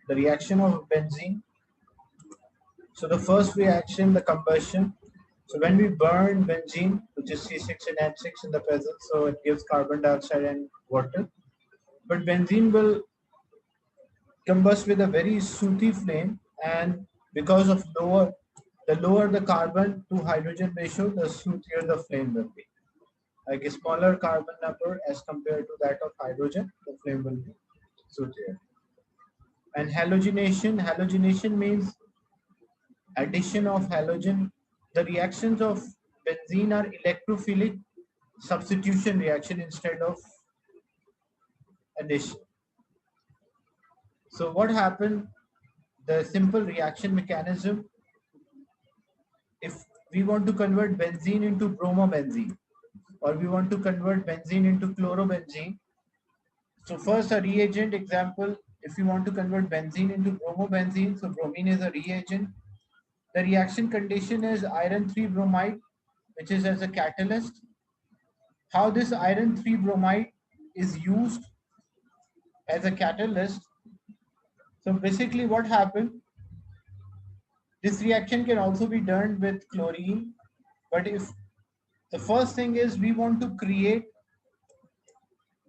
the reaction of benzene. So the first reaction, the combustion. So when we burn benzene, which is C6N6 in the present, so it gives carbon dioxide and water. But benzene will combust with a very sooty flame, and because of the lower the carbon to hydrogen ratio, the sootier the flame will be. Like a smaller carbon number as compared to that of hydrogen, the flame will be sootier. And halogenation means addition of halogen. The reactions of benzene are electrophilic substitution reaction instead of addition. So what happened? The simple reaction mechanism, if we want to convert benzene into bromobenzene, or we want to convert benzene into chlorobenzene. So first a reagent example, if you want to convert benzene into bromobenzene, so bromine is a reagent. The reaction condition is iron 3 bromide, which is as a catalyst. How this iron 3 bromide is used as a catalyst. So basically what happened, this reaction can also be done with chlorine, but if the first thing is we want to create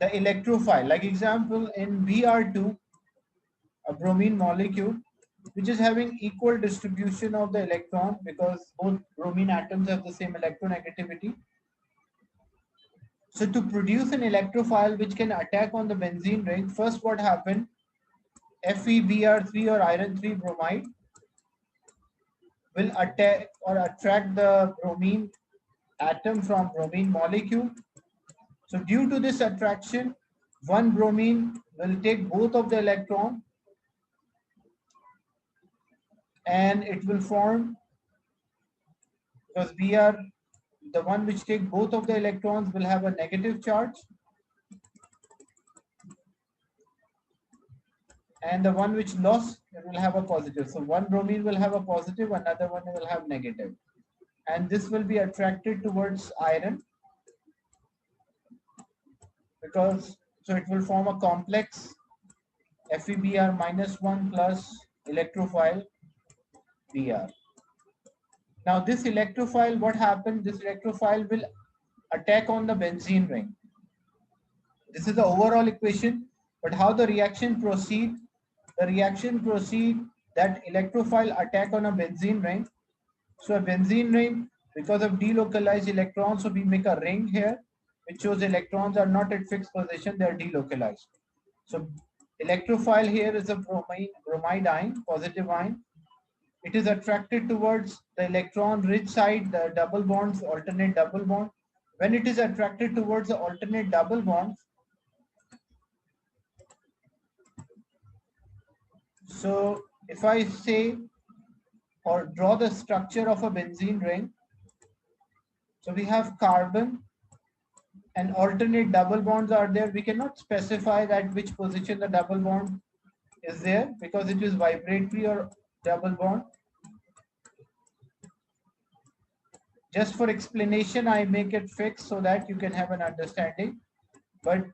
the electrophile, like example in Br2, a bromine molecule, which is having equal distribution of the electron because both bromine atoms have the same electronegativity. So to produce an electrophile which can attack on the benzene ring, first what happened, FeBr3 or iron 3 bromide will attack or attract the bromine atom from bromine molecule. So due to this attraction, one bromine will take both of the electron and it will form, because Br, the one which take both of the electrons will have a negative charge, and the one which lost it will have a positive. So one bromine will have a positive, another one will have negative, and this will be attracted towards iron because so it will form a complex FeBr -1 plus electrophile Br. Now this electrophile, what happened? This electrophile will attack on the benzene ring. This is the overall equation, but how the reaction proceed? The reaction proceed that electrophile attack on a benzene ring. So a benzene ring, because of delocalized electrons, so we make a ring here, which shows electrons are not at fixed position, they are delocalized. So electrophile here is a bromide ion, positive ion. It is attracted towards the electron rich side, the double bonds, alternate double bond. When it is attracted towards the alternate double bonds, so if I say or draw the structure of a benzene ring, so we have carbon and alternate double bonds are there. We cannot specify that which position the double bond is there because it is vibratory or double bond. Just for explanation, I make it fixed so that you can have an understanding. But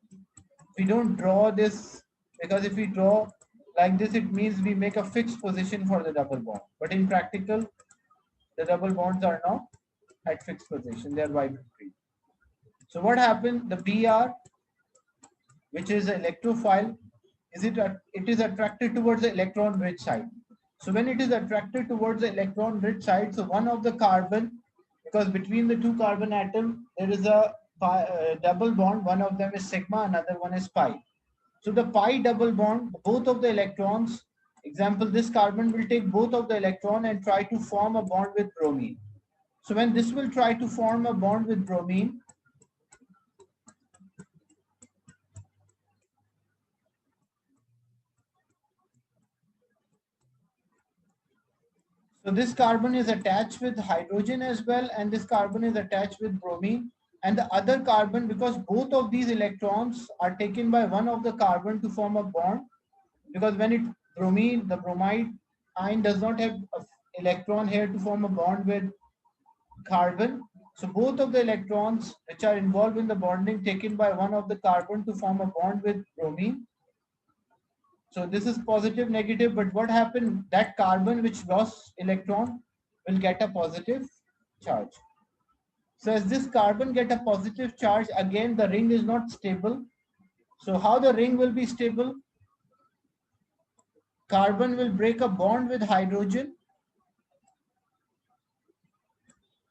we don't draw this because if we draw like this, it means we make a fixed position for the double bond. But in practical, the double bonds are not at fixed position, they are vibratory. So what happened? The Br, which is an electrophile, it is attracted towards the electron rich side. So when it is attracted towards the electron rich side, so one of the carbon, because between the two carbon atom there is a double bond, one of them is sigma, another one is pi. So the pi double bond, both of the electrons, example this carbon will take both of the electron and try to form a bond with bromine. So when this will try to form a bond with bromine, so this carbon is attached with hydrogen as well, and this carbon is attached with bromine. And the other carbon, because both of these electrons are taken by one of the carbon to form a bond, because when the bromide ion does not have an electron here to form a bond with carbon. So both of the electrons which are involved in the bonding taken by one of the carbon to form a bond with bromine. So this is positive, negative, but what happened? That carbon which lost electron will get a positive charge. So as this carbon get a positive charge, again the ring is not stable. So how the ring will be stable? Carbon will break a bond with hydrogen.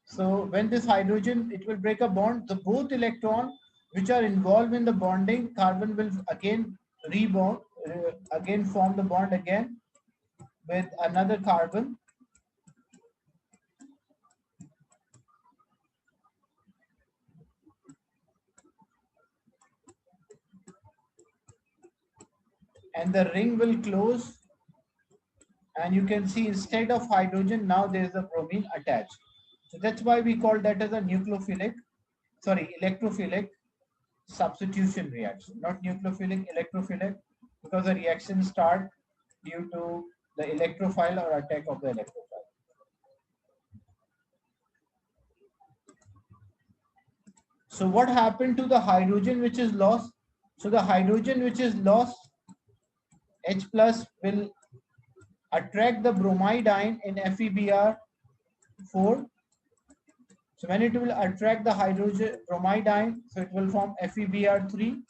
So when this hydrogen, it will break a bond, the both electron which are involved in the bonding, carbon will again rebond, again form the bond again with another carbon. And the ring will close, and you can see instead of hydrogen, now there is a bromine attached. So that's why we call that as a electrophilic substitution reaction, not nucleophilic, electrophilic, because the reaction start due to the electrophile or attack of the electrophile. So what happened to the hydrogen which is lost? So the hydrogen which is lost, H plus will attract the bromide ion in FeBr4. So when it will attract the hydrogen bromide ion, so it will form FeBr3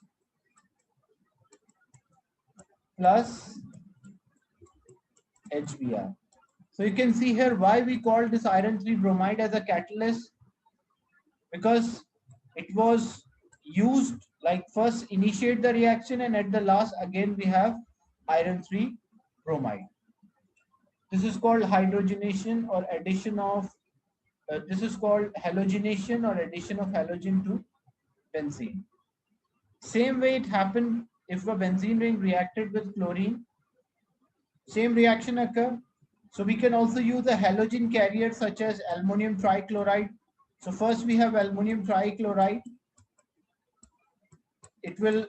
plus HBr. So you can see here why we call this iron 3 bromide as a catalyst, because it was used like first initiate the reaction, and at the last again we have iron 3 bromide. This is called hydrogenation or addition of this is called halogenation or addition of halogen to benzene. Same way it happened if a benzene ring reacted with chlorine, same reaction occur. So we can also use a halogen carrier such as aluminum trichloride. So first we have aluminum trichloride. It will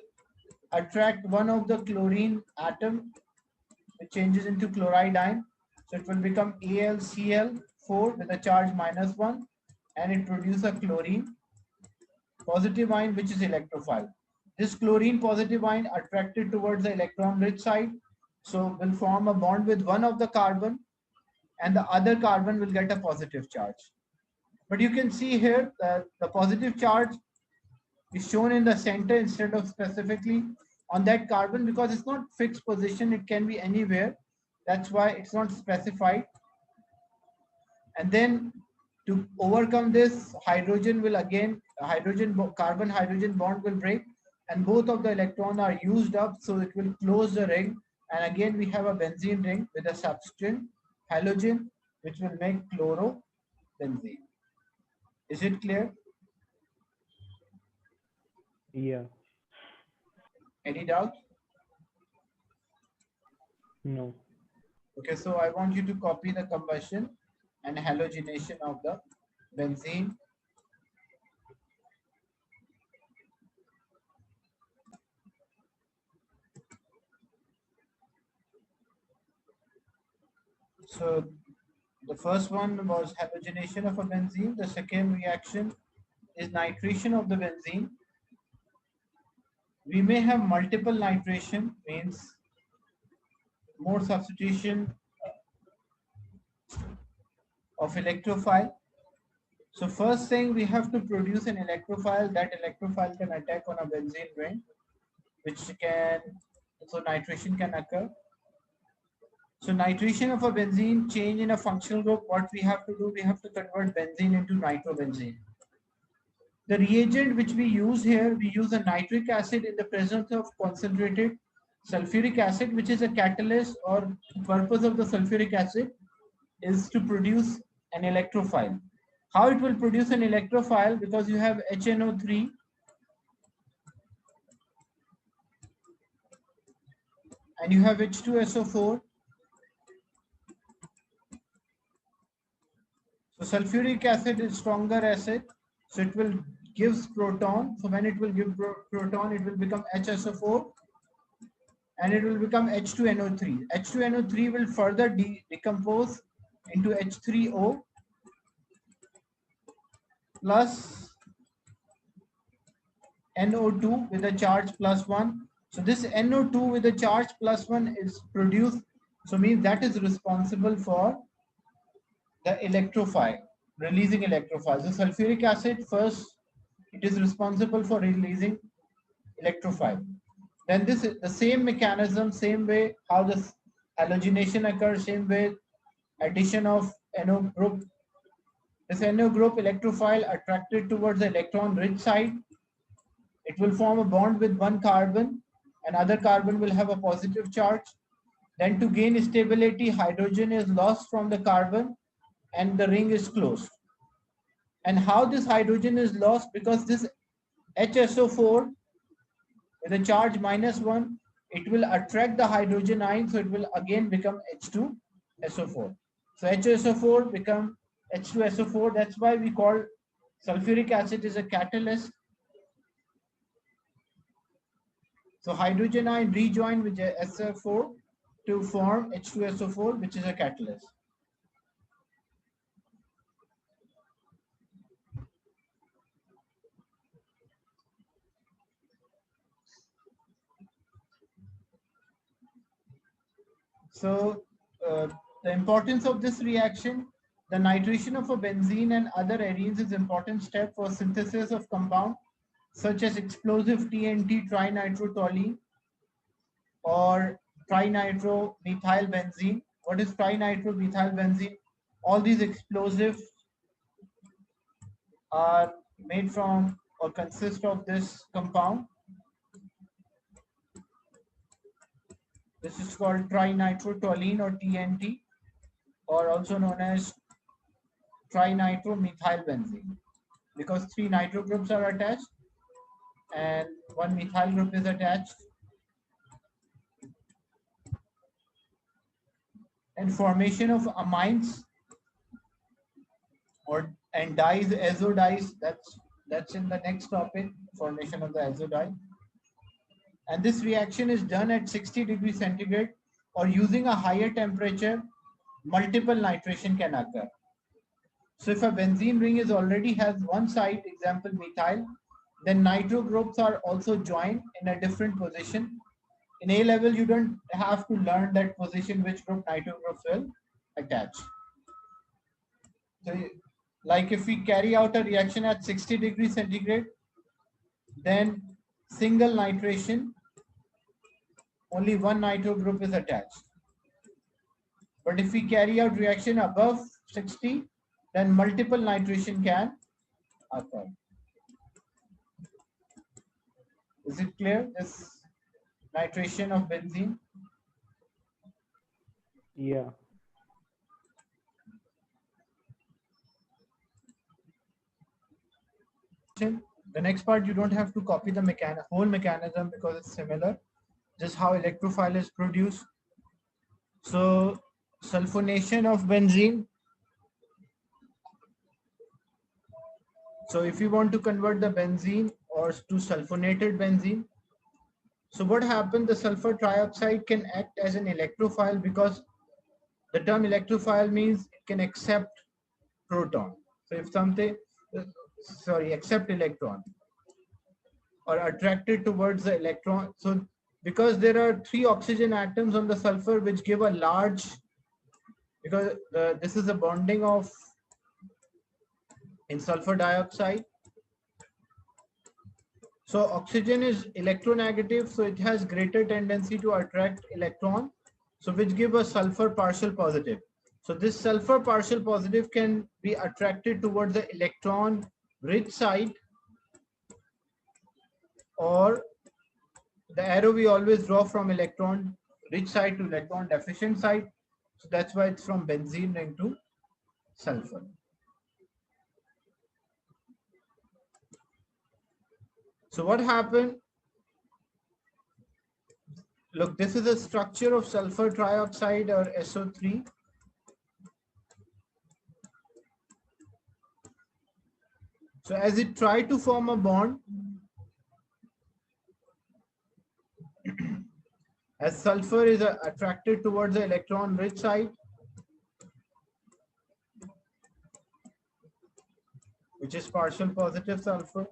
attract one of the chlorine atom, which changes into chloride ion. So it will become AlCl4 with a charge -1, and it produces a chlorine positive ion which is electrophile. This chlorine positive ion attracted towards the electron rich side, so will form a bond with one of the carbon, and the other carbon will get a positive charge. But you can see here that the positive charge is shown in the center instead of specifically on that carbon, because it's not fixed position, it can be anywhere. That's why it's not specified. And then to overcome this, hydrogen will again, carbon hydrogen bond will break, and both of the electrons are used up, so it will close the ring. And again, we have a benzene ring with a substituent halogen, which will make chlorobenzene. Is it clear? Yeah. Any doubt? No. Okay, so I want you to copy the combustion and halogenation of the benzene. So the first one was halogenation of a benzene. The second reaction is nitration of the benzene. We may have multiple nitration, means more substitution of electrophile. So first thing, we have to produce an electrophile. That electrophile can attack on a benzene ring, which can, so nitration can occur. So nitration of a benzene, change in a functional group, what we have to do, we have to convert benzene into nitrobenzene. The reagent which we use here, we use a nitric acid in the presence of concentrated sulfuric acid, which is a catalyst, or purpose of the sulfuric acid is to produce an electrophile. How it will produce an electrophile? Because you have HNO3 and you have H2SO4. So sulfuric acid is stronger acid, so it will gives proton. So when it will give proton, it will become HSO4 and it will become H2NO3. H2NO3 will further decompose into H3O plus NO2 with a charge +1. So this NO2 with a charge +1 is produced. So means that is responsible for the electrophile, releasing electrophiles. The sulfuric acid first, it is responsible for releasing electrophile. Then this is the same mechanism, same way how this halogenation occurs, same way addition of NO group. This NO group electrophile attracted towards the electron rich side. It will form a bond with one carbon, and other carbon will have a positive charge. Then to gain stability, hydrogen is lost from the carbon and the ring is closed. And how this hydrogen is lost? Because this HSO4 with a charge -1, it will attract the hydrogen ion, so it will again become H2SO4. So HSO4 become H2SO4. That's why we call sulfuric acid is a catalyst. So hydrogen ion rejoin with SO4 to form H2SO4, which is a catalyst. So the importance of this reaction, the nitration of a benzene and other arenes is important step for synthesis of compound such as explosive TNT trinitrotoluene or trinitromethylbenzene. What is trinitromethylbenzene? All these explosives are made from or consist of this compound. This is called trinitrotoluene or TNT, or also known as trinitromethylbenzene, because three nitro groups are attached and one methyl group is attached. And formation of amines or and dyes, azo dyes, that's in the next topic, formation of the azo dye. And this reaction is done at 60 degrees centigrade, or using a higher temperature, multiple nitration can occur. So if a benzene ring is already has one side, example methyl, then nitro groups are also joined in a different position. In A level, you don't have to learn that position, which group nitro groups will attach. So like if we carry out a reaction at 60 degrees centigrade, then single nitration, only one nitro group is attached. But if we carry out reaction above 60, then multiple nitration can occur. Is it clear, this nitration of benzene? Yeah. The next part, you don't have to copy the whole mechanism because it's similar, just how electrophile is produced. So sulfonation of benzene. So if you want to convert the benzene or to sulfonated benzene, so what happened, the sulfur trioxide can act as an electrophile, because the term electrophile means it can accept proton. So if something, accept electron or attracted towards the electron. So because there are 3 oxygen atoms on the sulfur which give a large, because this is a bonding of in sulfur dioxide. So oxygen is electronegative, so it has greater tendency to attract electron, so which give a sulfur partial positive. So this sulfur partial positive can be attracted towards the electron rich side, or the arrow we always draw from electron rich side to electron deficient side. So that's why it's from benzene ring to sulfur. So what happened? Look, this is the structure of sulfur trioxide or SO3. So as it tried to form a bond, as sulfur is attracted towards the electron rich side, which is partial positive sulfur.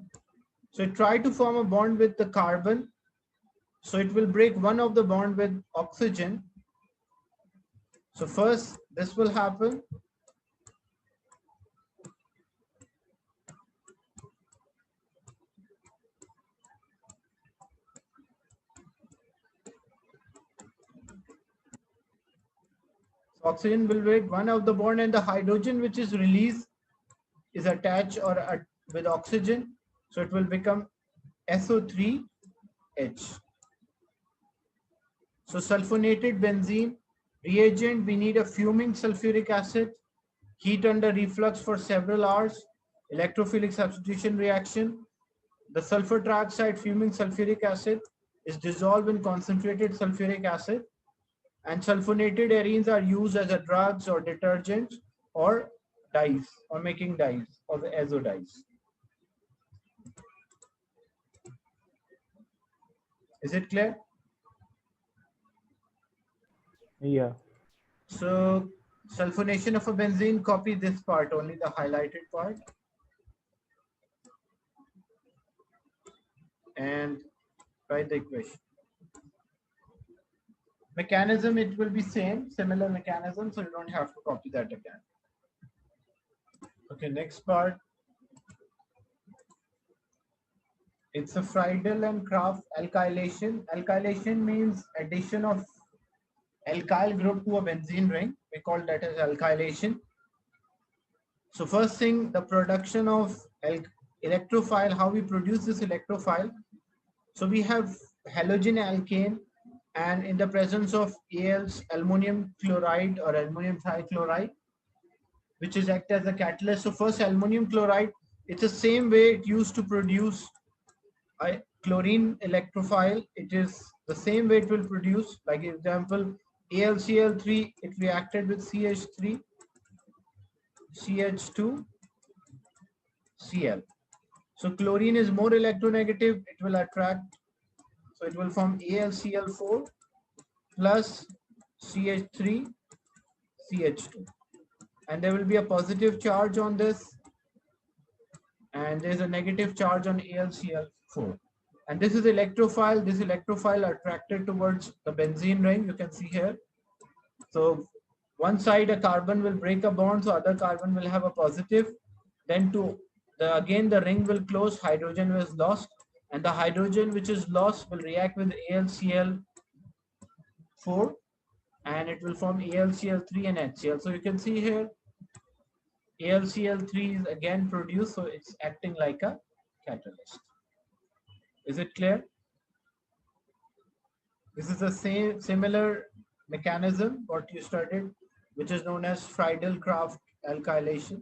So it tried to form a bond with the carbon. So it will break one of the bond with oxygen. So first this will happen. So oxygen will break one of the bond, and the hydrogen which is released is attached with oxygen. So it will become SO3H. So sulfonated benzene reagent, we need a fuming sulfuric acid, heat under reflux for several hours, electrophilic substitution reaction. The sulfur trioxide fuming sulfuric acid is dissolved in concentrated sulfuric acid, and sulfonated arenes are used as a drugs or detergents or dyes, or making dyes or the azo dyes. Is it clear? Yeah. So sulfonation of a benzene, copy this part, only the highlighted part, and write the equation. Mechanism, it will be similar mechanism, so you don't have to copy that again. Okay, next part. It's a Friedel and Kraft alkylation. Alkylation means addition of alkyl group to a benzene ring. We call that as alkylation. So first thing, the production of electrophile, how we produce this electrophile. So we have halogen alkane, and in the presence of AL's aluminum chloride or aluminum trichloride, which is act as a catalyst. So first aluminum chloride, it's the same way it used to produce a chlorine electrophile. It is the same way it will produce, like example, AlCl3, it reacted with CH3, CH2, Cl. So chlorine is more electronegative, it will attract, so it will form AlCl4 plus CH3, CH2. And there will be a positive charge on this, and there's a negative charge on AlCl4. And this is electrophile. This electrophile attracted towards the benzene ring, you can see here. So one side a carbon will break a bond, so other carbon will have a positive. Then again the ring will close, hydrogen is lost, and the hydrogen which is lost will react with AlCl4, and it will form AlCl3 and HCl. So you can see here AlCl3 is again produced, so it's acting like a catalyst. Is it clear? This is the same similar mechanism what you studied, which is known as Friedel-Crafts alkylation.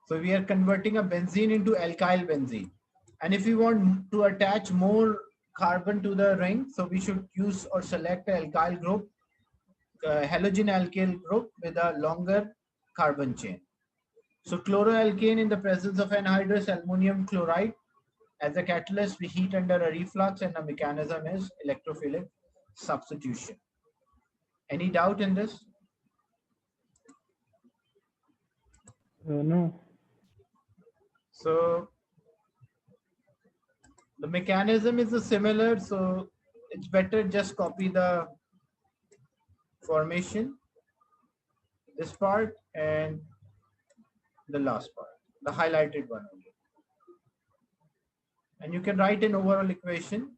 So we are converting a benzene into alkyl benzene. And if we want to attach more carbon to the ring, so we should use or select an alkyl group, halogen alkyl group with a longer carbon chain. So chloroalkane in the presence of anhydrous aluminum chloride. As a catalyst, we heat under a reflux, and the mechanism is electrophilic substitution. Any doubt in this? No. So the mechanism is similar, so it's better just copy the formation, this part, and the last part, the highlighted one only. And you can write an overall equation